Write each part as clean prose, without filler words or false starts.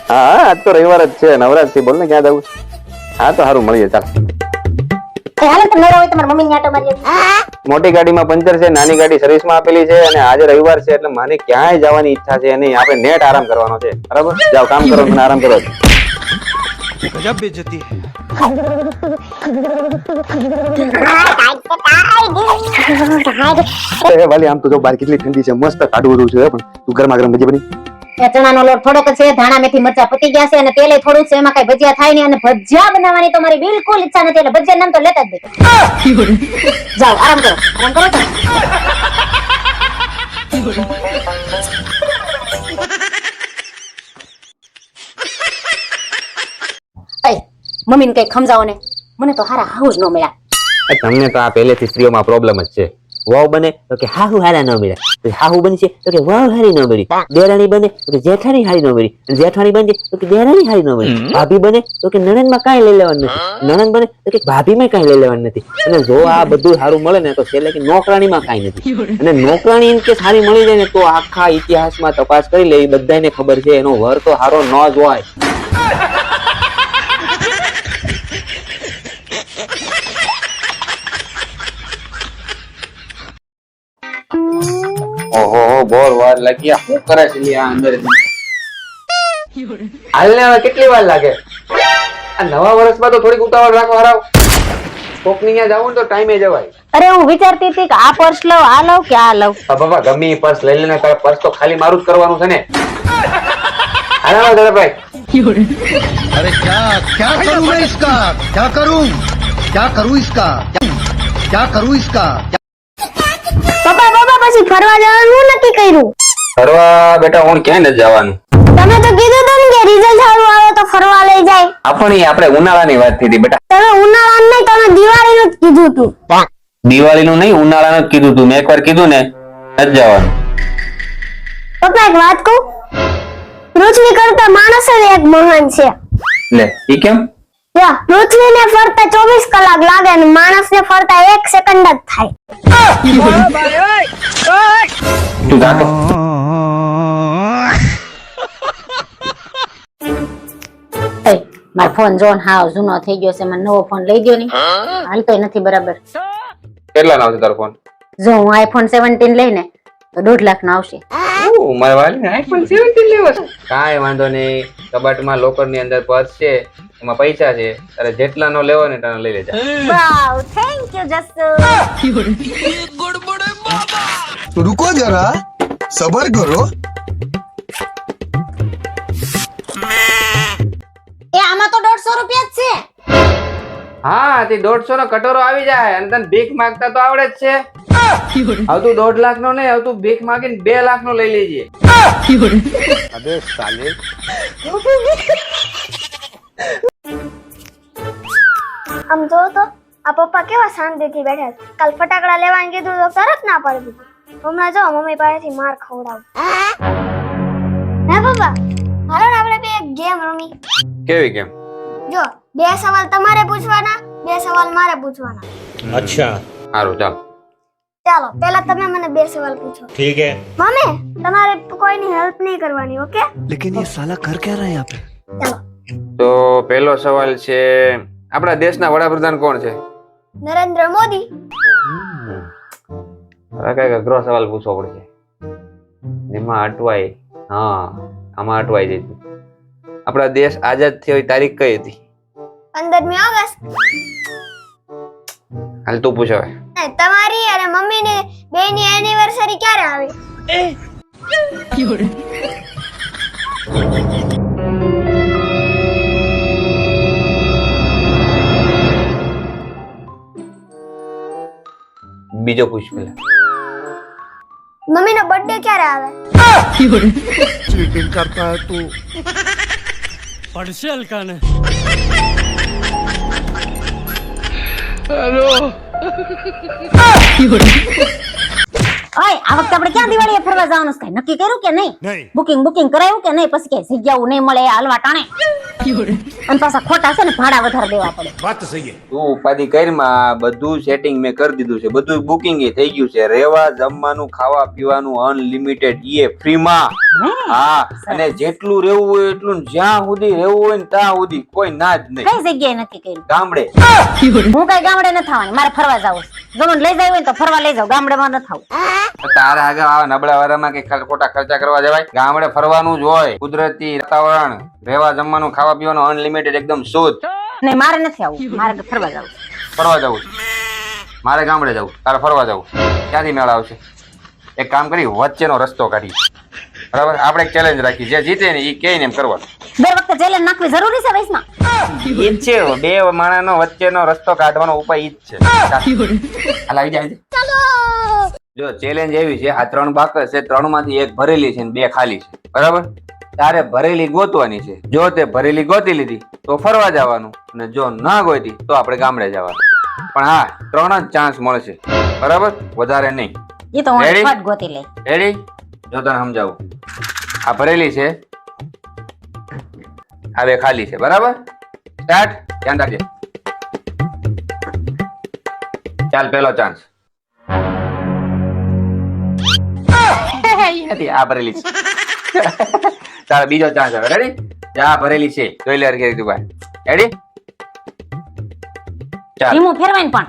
હા આજ તો રવિવાર જ છે, નવરાજ થી બોલ ને ક્યાં જવું? હા તો સારું મળીએ ચાલ. હાલો તો નવરા હોય તમારી મમ્મી આટો મારી આવી. મોટી ગાડીમાં પંચર છે, નાની ગાડી સર્વિસમાં આપેલી છે અને આજે રવિવાર છે એટલે મને ક્યાંય જવાની ઈચ્છા છે નહીં. આપણે નેટ આરામ કરવાનો છે, બરાબર? જાઓ કામ કરો, મને આરામ કરો. ગજબ બેइज्जती હે વાલી, આમ તો જો બહાર કેટલી ઠંડી છે, મસ્ત કાઢવું દઉં છું, પણ તું ગરમા ગરમ ભજી બની. એ ચણાનો લોટ થોડોક છે, ધાણા મેથી મરચા પતી ગયા છે અને તેલે થોડું છે, એમાં કઈ ભજીયા થાય નહીં અને ભજીયા બનાવવાની તો મારી બિલકુલ ઈચ્છા નથી એટલે ભજીયા નામ તો લેતા જ નહીં. જાઓ આરામ કરો, આરામ કરો તો. એ મમ્મીને કઈ સમજાવો ને, મને તો હારા હાઉસ નો મળ્યા. તમને તો આ પહેલેથી સ્ત્રીઓમાં પ્રોબ્લેમ જ છે. વાવ બને તો કે હાહુ હારા ન મળ્યા, તો હાહુ બનશે તો કે વાવ હારી ન મળી, દેરાણી બને તો કે જેઠાણી હારી ન મળી, જેઠાણી બને તો કે દેરાણી હારી ન મળી, ભાભી બને તો કે નણંદ માં કાંઈ લઈ લેવાનું નથી, નણંદ બને તો કે ભાભી માં કાંઈ લઈ લેવાનું નથી. અને જો આ બધું સારું મળે ને તો છેલ્લે કે નોકરાણી માં કાંઈ નથી. અને નોકરાણી ઇન કે સારી મળી જાય ને તો આખા ઇતિહાસમાં તપાસ કરી લે, બધાને ખબર છે એનો વર તો સારો ન જ હોય. ઓહો બોર વાર લાગ્યા, શું કરે છે લી આ અંદર? હાલને હવે કેટલી વાર લાગે? આ નવા વર્ષમાં તો થોડીક ઉતાવળ રાખો હરાવ. કોકની ત્યાં જાવું ને તો ટાઈમે જવાય. અરે હું વિચારતી હતી કે આ પર્સ લઉં, આ લઉં કે આ લઉં. બાબા ગમે એ પર્સ લઈ લેને, તારે પર્સ તો ખાલી મારું જ કરવાનું છે ને. હાલો દરભાઈ. अरे क्या करूं मैं इसका, क्या करूं इसका, क्या करूं इसका. પપ્પા પછી ફરવા જવાનું નક્કી કર્યું. ફરવા બેટા હું ક્યાંય નથી જવાનું. તમે તો કીધું હતું ને કે રિઝલ્ટ સારું આવે તો ફરવા લઈ જાય. આપણે ઉનાળાની વાત થઈ હતી બેટા. તમે ઉનાળાનું નહીં, તમે દિવાળીનું જ કીધું હતું. દિવાળીનું નહીં, ઉનાળાનું જ કીધું તું. મેં એકવાર કીધું ને નથી જવાનું. પપ્પા એક વાત કહું, પૃથ્વી કરતા માણસ જ એક મહાન છે. લે ઈ કેમ? પૃથ્વીને ફરતા 24 કલાક લાગે અને માણસને ફરતા 1 સેકન્ડ જ થાય. તું જાતો. મારો ફોન જોન હાવ જૂનો થઈ ગયો છે, મને નવો ફોન લઈ દયો ને. હાલતોય નથી બરાબર. કેટલા નો આવશે તારો ફોન? જો હું આઈફોન 17 લઈને તો 1.5 લાખ નો આવશે. મારા વાલીને આઈફોન 17 લેવો છે. કાંઈ વાંધો નહીં, કબાટમાં લોકર ની અંદર પર્સ છે, એમાં પૈસા છે, તારે જેટલા નો લેવો ને તને લઈ લેજે. વાવ, થેન્ક યુ જસ્સુ. रुको जरा, सबर करो. એ આમાં તો 150 રૂપિયા જ છે. હા તે 150 નો કટોરો આવી જાય અને તને ભીખ માંગતા તો આવડે જ છે. હવે તું 1.5 લાખ નો નહીં, હવે તું ભીખ માંગીને 2 લાખ નો લઈ લેજે. अबे साले. આમ જો તો આ પપ્પા કેવા શાંતિથી બેઠા છે. કાલ ફટાકડા લેવાનું કીધું તો તરત ના પાડી દીધું. હમણાં જો મમ્મી પાસેથી માર ખવડાવું. હે પપ્પા, હાલો ને આપણે બે એક ગેમ રમી. કેવી કેમ? જો 2 સવાલ તમારે પૂછવાના, 2 સવાલ મારે પૂછવાના. अच्छा સારું ચાલ. ચાલો પહેલા તમે મને 2 સવાલ પૂછો. ठीक है. મમ્મી તમારે કોઈની હેલ્પ નહીં કરવાની, ઓકે? लेकिन ये साला कर क्या रहा है यहाँ पे. ચાલો. તો પહેલો સવાલ છે, આપણા દેશના વડાપ્રધાન કોણ છે? નરેન્દ્ર મોદી. હવે કઈક અઘરો સવાલ પૂછવો પડશે, જેમાં અટવાય. હા આમાં અટવાઈ જઈશું. આપણા દેશ આઝાદ થયો એ તારીખ કઈ હતી? 15મી ઓગસ્ટ. હાલ તું પૂછ હવે. તમારી અને મમ્મીની બેની એનિવર્સરી ક્યારે આવી? બીજો પૂછ પેલા. મમ્મીનો બર્થડે ક્યારે આવે? चीटिंग करता है तू. પડશે હલકાને. ઓય આ વખતે આપણે ક્યાં દિવાળીએ ફરવા જવાનું છે? નક્કી કર્યું કે નહીં? બુકિંગ કરાયું કે નહીં? પછી કે જગ્યાઓ નહીં મળે હાલવા ટાણે. અને પાછા ખોટા છે ને ભાડા વધારે દેવા પડે. તું ઉપાધિ કરીમાં બધું સેટિંગ મેં કરી દીધું છે, બધું બુકિંગ થઈ ગયું છે, રહેવા જમવાનું ખાવા પીવાનું અનલિમિટેડ એ ફ્રી માં. હા, અને જેટલું રહેવું હોય એટલું, જ્યાં સુધી રહેવું હોય ને ત્યાં સુધી, કોઈ ના જ નહીં. કઈ જગ્યાએ નક્કી કર્યું? ગામડે. હું કઈ ગામડે ન થવાની, મારે ફરવા જવું છે. જો મને લઈ જાય હોય ને તો ફરવા લઈ જાવ, ગામડેમાં ન થવું. તારે આગળ આવા નબળા વારામાં કે ખોટા ખર્ચા કરવા જવાય? ગામડે ફરવાનું જ હોય, કુદરતી વાતાવરણ, રહેવા જમવાનું ખાવા પીવાનું અનલિમિટેડ એકદમ શુદ્ધ. નહીં, મારે નથી આવું, મારે ફરવા જવું. ફરવા જવું છે. મારે ગામડે જવું, તારે ફરવા જવું. ક્યાંથી મેળ આવશે? એક કામ કરી, વચ્ચેનો રસ્તો કાઢી. બરાબર, આપણે એક ચેલેન્જ રાખી, જે જીતે ને એ કે એમ કરવાનું. દર વખતે ચેલેન્જ નાખવી જરૂરી છે વૈશમાં? ઈ જ છે, બે માણસનો વચ્ચેનો રસ્તો કાઢવાનો ઉપાય ઈ જ છે. હાલ આવી જાય. જો ચેલેન્જ એવી છે, આ 3 બાકસ છે, 3 માંથી એક ભરેલી છે ને 2 ખાલી છે. બરાબર, તારે ભરેલી ગોતવાની છે. જો તે ભરેલી ગોતી લીધી તો ફરવા જવાનું, અને જો ના ગોતી તો આપણે ગામડે જવાનું. પણ હા, 3 જ ચાન્સ મળશે. બરાબર, વધારે નહીં. એ તો હું Ready? ફટ ગોતી લઈ. રેડી? જો તને સમજાવું, આ ભરેલી છે, આ 2 ખાલી છે. બરાબર, સ્ટાર્ટ. ધ્યાન રાખજે. ચાલ, પહેલો ચાન્સ. આ ભરેલી છે. ચાલ, બીજો ચાન્સ હવે. રેડી? આ ભરેલી છે, જોઈ લે હરખી તું ભાઈ. રેડી? ચાલ. ધીમું ફેરવાય ને પણ.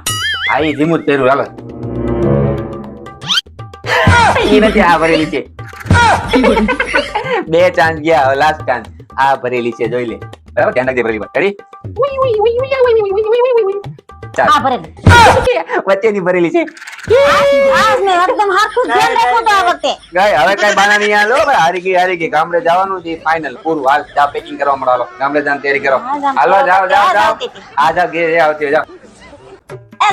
આ ઈ ધીમું જ પહેર્યું. હાલો. ઈ નથી, આ ભરેલી છે. 2 ચાન્સ ગયા, હવે લાસ્ટ ચાન્સ. આ ભરેલી છે, જોઈ લે. બરાબર, ધ્યાન રાખજે ભરેલી. રેડી? ચાલ. આ ભરેલી. વચ્ચેની ભરેલી છે. આજ મેં એકદમ હાથું ધ્યાન રાખ્યું તો આ વખતે. ગાય હવે કઈ બાના નહીં. હાલો ભાઈ, હારી ગઈ. ગામડે જવાનું છે ફાઇનલ, પૂરું. હાલ, જા પેકિંગ કરવા મળો. હાલો, ગામડે જવાની તૈયારી કરો. હાલો, જાઓ. આ જા, ઘેર આવતી જાઓ. એ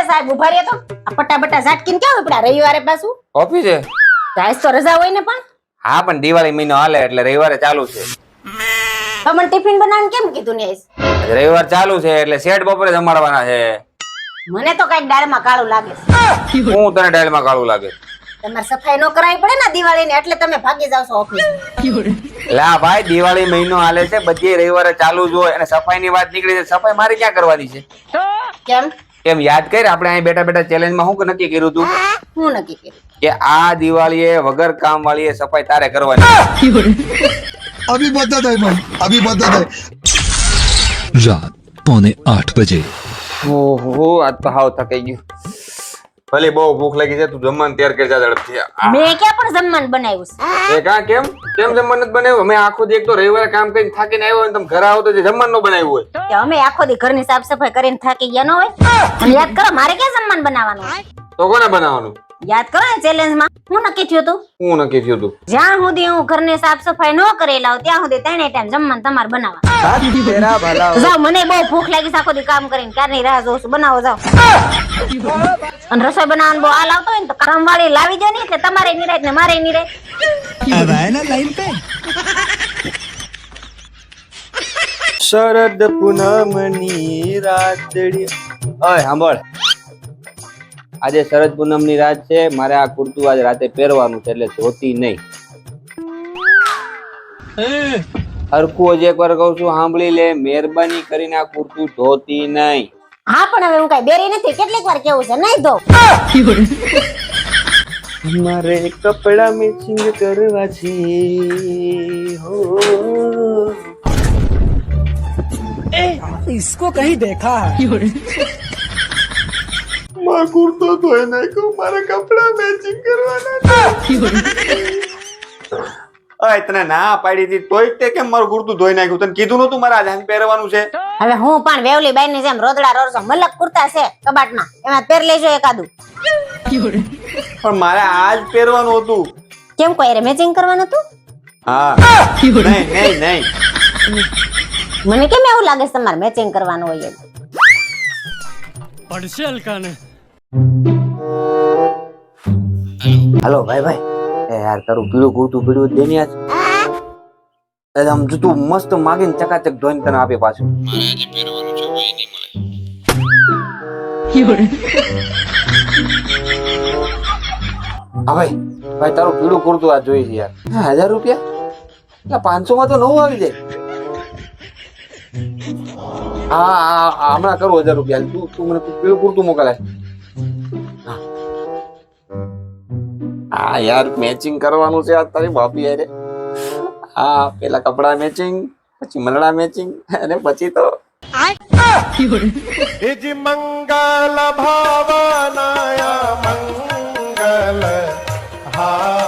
સાહેબ ઉભા રહ્યો તો. આ પટ્ટા બટ્ટા ઝાટકીને ક્યાં ઉપડા? રવિવારે પાછું ઓફિસે? આજ તો રજા હોય ને. પણ હા, પણ દિવાળી મહિનો હાલે એટલે રવિવારે ચાલુ છે. તમને ટિફિન બનાવવાનું કેમ કીધું ને? રવિવાર ચાલુ છે એટલે શેઠ બપોરે જમાડવાના છે. મને તો કઈક દાળમાં કાળું લાગે છે. હું તને ડાયલમાં કાળું લાગે? તમારે સફાઈ નો કરાવી પડે ને દિવાળી ને, એટલે તમે ભાગી જાવ છો ઓફિસ. લા ભાઈ, દિવાળી મહિનો હાલે છે, બધી રવિવારે ચાલુ જ હોય. અને સફાઈ ની વાત નીકળી છે, સફાઈ મારે ક્યાં કરવાની છે? કેમ? એમ યાદ કર, આપણે અહીં બેઠા બેઠા ચેલેન્જ માં શું નક્કી કર્યું તું? હું નક્કી કર્યું કે આ દિવાળીએ વગર કામ વાળી સફાઈ તારે કરવાની. अभी बता दे भाई, अभी बता दे. रात 7:45 बजे। ઓહો, આજ તો હાવ થકાઈ ગયું. ભલે બહુ ભૂખ લાગી છે, તું જમવાનું તૈયાર કરી જા ઝડપથી. મેં ક્યાં પણ જમવાનું બનાવ્યું છે? એ કાં કેમ જમવાનું નથી બનાવ્યું? અમે આખો દી એક તો રવિવારે કામ કરીને થાકીને આવ્યો હોય, તમે ઘરે આવો તો જે જમવાનું બનાવ્યું હોય. કે અમે આખો દી ઘરની સાફ સફાઈ કરીને થાકી ગયા ન હોય? અને યાદ કરો, મારે ક્યાં જમવાનું બનાવવાનું? તો કોને બનાવવાનું? યાદ કરો ને ચેલેન્જ માં હું નક્કી થયું હતું? હું નક્કી થયું તું? જ્યાં સુધી હું ઘરની સાફ સફાઈ ન કરી લાવ ત્યાં સુધી 3 ટાઈમ જમવાનું તમારે બનાવવાનું. જાઓ, મને બહુ ભૂખ લાગી છે આખો દી કામ કરીને, ક્યારની રાહ જોઉં છું. બનાવો જાઓ. અને રસોઈ બનાવવાનું બહુ હાલ આવતો હોય ને તો કામવાળી લાવી જાય ને, એટલે તમારે નિરાત ને મારે નિરાત. શરદ પૂનમની રાતડી. ઓય સાંભળ, આજે શરદ પૂનમની રાત છે, મારે આ કુર્તું આજ રાતે પહેરવાનું છે, એટલે ધોતી નહીં. હરખું હજી એકવાર કહું છું, સાંભળી લે. મહેરબાની કરીને આ કુર્તું ધોતી નહીં. હા, પણ હવે હું કઈ બેરી નથી, કેટલીક વાર કેવું છે, નહીં ધો. મારે કપડા મેચિંગ કરવા છે. હો, इसको कहीं देखा है? મારો કુર્તો ધોઈ નાખ્યો, મારા કપડા મેચિંગ કરવાના. ઓય, તને ના પાડી હતી તોય તે કેમ મારું કુર્તું ધોઈ નાખ્યું? તને કીધું નતું મારે આજે પહેરવાનું છે? હવે હું પણ વેવલી બાઈ ની જેમ રોદડા રોરસો મલક કુર્તા છે કબાટમાં, એમાં પહેર લેજો એકાદું. પણ મારે આજ પહેરવાનું હતું. કેમ, કોઈ રે મેચિંગ કરવાનું હતું? હા, નહીં નહીં નહીં. મને કેમ એવું લાગે છે તમારે મેચિંગ કરવાનું હોય? પડશેલ કાને. હાલો ભાઈ ભાઈ, એ યાર તારું પીળું કુર્તું પીળું દે ને આજ. આમ જો તું મસ્ત માગીને ચકાચક ધોઈને તને આપે પાછું. હા ભાઈ ભાઈ, તારું પીળું કુર્તું આ જોઈ છે યાર. 1000 રૂપિયા? 500 માં તો નવું આવી જાય. હા હમણાં કરું 1000 રૂપિયા. તું મને પેલું પૂરતું મોકલે. હા યાર મેચિંગ કરવાનું છે આ તારી ભાભી યારે. હા પેલા કપડા મેચિંગ, પછી મલડા મેચિંગ અને પછી તો મંગલ ભાવનાય મંગલ હા